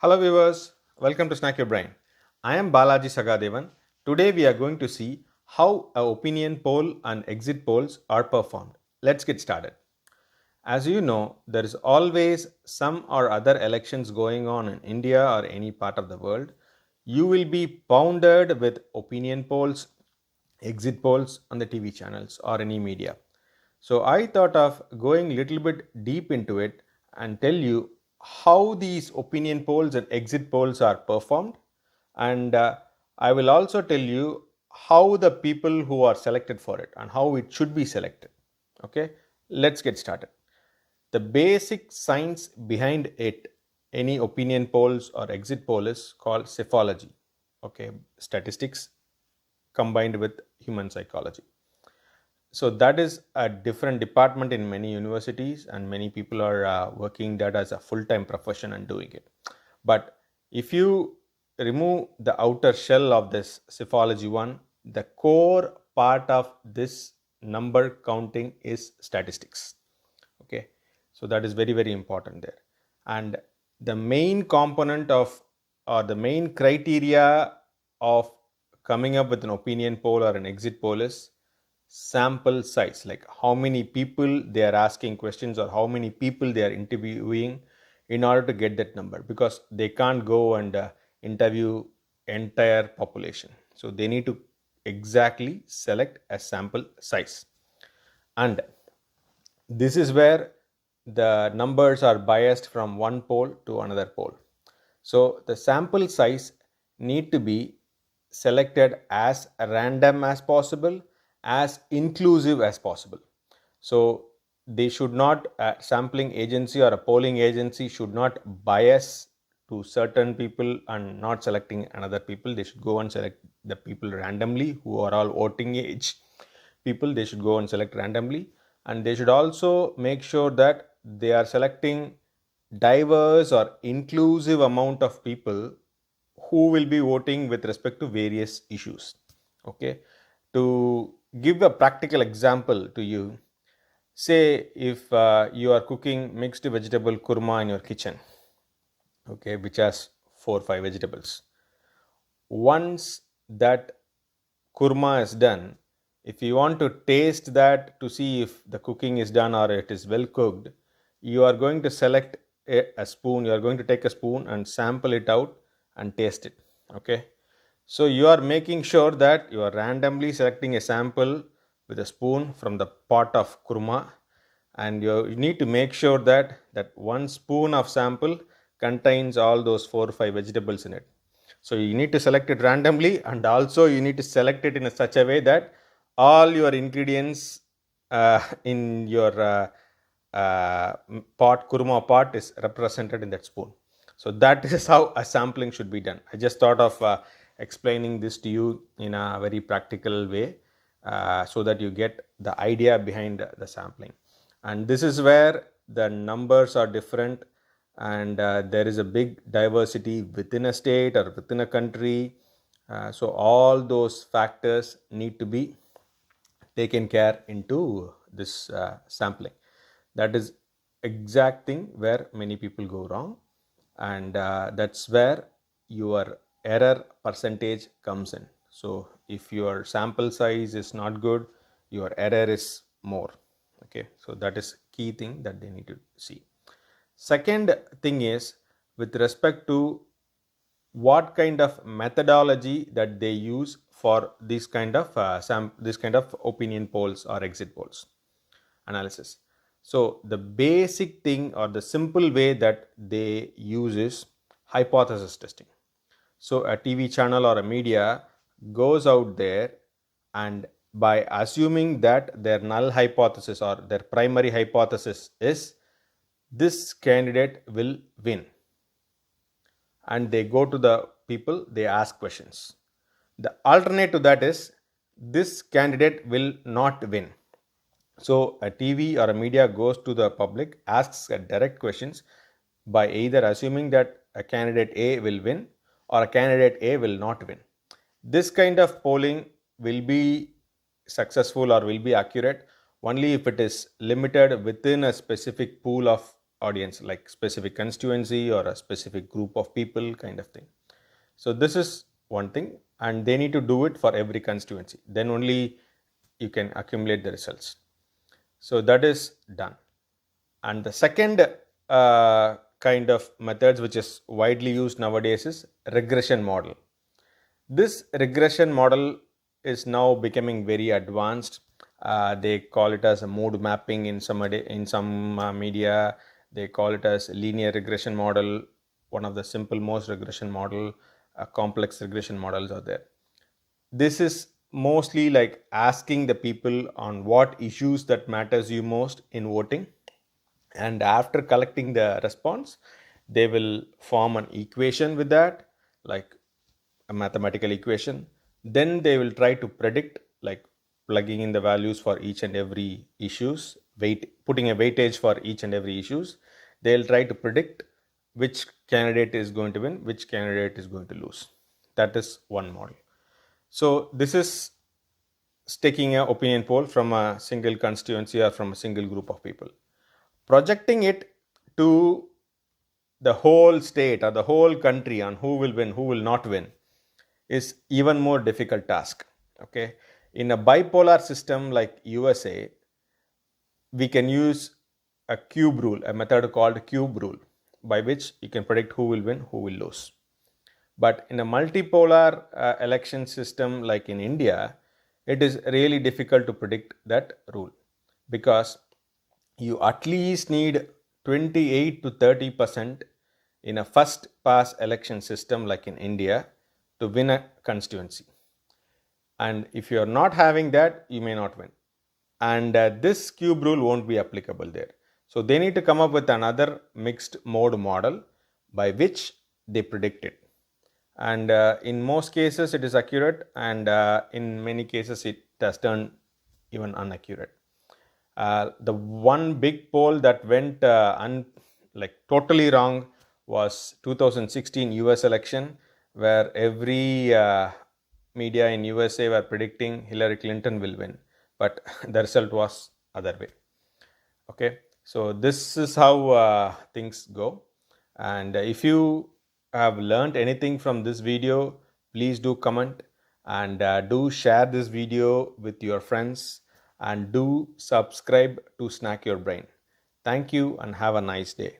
Hello viewers, welcome to Snack Your Brain. I am Balaji Sagadevan. Today we are going to see how a opinion poll and exit polls are performed. Let's get started. As you know, there is always some or other elections going on in India or any part of the world. You will be pounded with opinion polls, exit polls on the TV channels or any media. So I thought of going a little bit deep into it and tell you how these opinion polls and exit polls are performed. And I will also tell you how the people who are selected for it and how it should be selected. Okay, let's get started. The basic science behind it, any opinion polls or exit poll, is called psephology. Okay, statistics combined with human psychology. So that is a different department in many universities, and many people are working that as a full-time profession and doing it. But if you remove the outer shell of this psephology one, the core part of this number counting is statistics. Okay, so that is very very important there. And the main component of, or the main criteria of coming up with an opinion poll or an exit poll is sample size, like how many people they are asking questions or how many people they are interviewing in order to get that number, because they can't go and interview entire population, so they need to exactly select a sample size. And this is where the numbers are biased from one poll to another poll. So the sample size need to be selected as random as possible, as inclusive as possible. So they should not, a sampling agency or a polling agency should not bias to certain people and not selecting another people. They should go and select the people randomly who are all voting age people. They should go and select randomly, and they should also make sure that they are selecting diverse or inclusive amount of people who will be voting with respect to various issues. Okay, to give a practical example to you, say if you are cooking mixed vegetable kurma in your kitchen, okay, which has 4 or 5 vegetables. Once that kurma is done, if you want to taste that to see if the cooking is done or it is well cooked, you are going to select a spoon. You are going to take a spoon and sample it out and taste it. Okay, so you are making sure that you are randomly selecting a sample with a spoon from the pot of kurma, and you need to make sure that that one spoon of sample contains all those 4 or 5 vegetables in it. So you need to select it randomly, and also you need to select it in such a way that all your ingredients in your pot, kurma pot, is represented in that spoon. So that is how a sampling should be done. I just thought of explaining this to you in a very practical way, so that you get the idea behind the sampling. And this is where the numbers are different, and there is a big diversity within a state or within a country. So all those factors need to be taken care into this sampling. That is exact thing where many people go wrong, and that's where your error percentage comes in. So if your sample size is not good, your error is more. Okay, so that is key thing that they need to see. Second thing is with respect to what kind of methodology that they use for this kind of this kind of opinion polls or exit polls analysis. So the basic thing or the simple way that they use is hypothesis testing. So a TV channel or a media goes out there, and by assuming that their null hypothesis or their primary hypothesis is this candidate will win, and they go to the people, they ask questions. The alternate to that is this candidate will not win. So a TV or a media goes to the public, asks a direct questions by either assuming that a candidate A will win or a candidate A will not win. This kind of polling will be successful or will be accurate only if it is limited within a specific pool of audience, like specific constituency or a specific group of people kind of thing. So this is one thing, and they need to do it for every constituency. Then only you can accumulate the results. So that is done. And the second kind of methods which is widely used nowadays is regression model. This regression model is now becoming very advanced. They call it as a mode mapping in some media. They call it as linear regression model. One of the simple most regression model, complex regression models are there. This is mostly like asking the people on what issues that matters you most in voting, and after collecting the response, they will form an equation with that, like a mathematical equation. Then they will try to predict, like plugging in the values for each and every issues, putting a weightage for each and every issues. They'll try to predict which candidate is going to win, which candidate is going to lose. That is one model. So this is taking an opinion poll from a single constituency or from a single group of people. Projecting it to the whole state or the whole country on who will win, who will not win, is even more difficult task. Okay, in a bipolar system like USA, we can use a cube rule, a method called cube rule, by which you can predict who will win, who will lose. But in a multipolar election system like in India, it is really difficult to predict that rule, because you at least need 28 to 30% in a first pass election system like in India to win a constituency. And if you are not having that, you may not win. And this cube rule won't be applicable there. So they need to come up with another mixed mode model by which they predict it. And in most cases it is accurate, and in many cases it has turned even inaccurate. The one big poll that went totally wrong was 2016 US election, where every media in USA were predicting Hillary Clinton will win, but the result was other way. Okay, so this is how things go. And if you have learned anything from this video, please do comment, and do share this video with your friends, and do subscribe to Snack Your Brain. Thank you and have a nice day.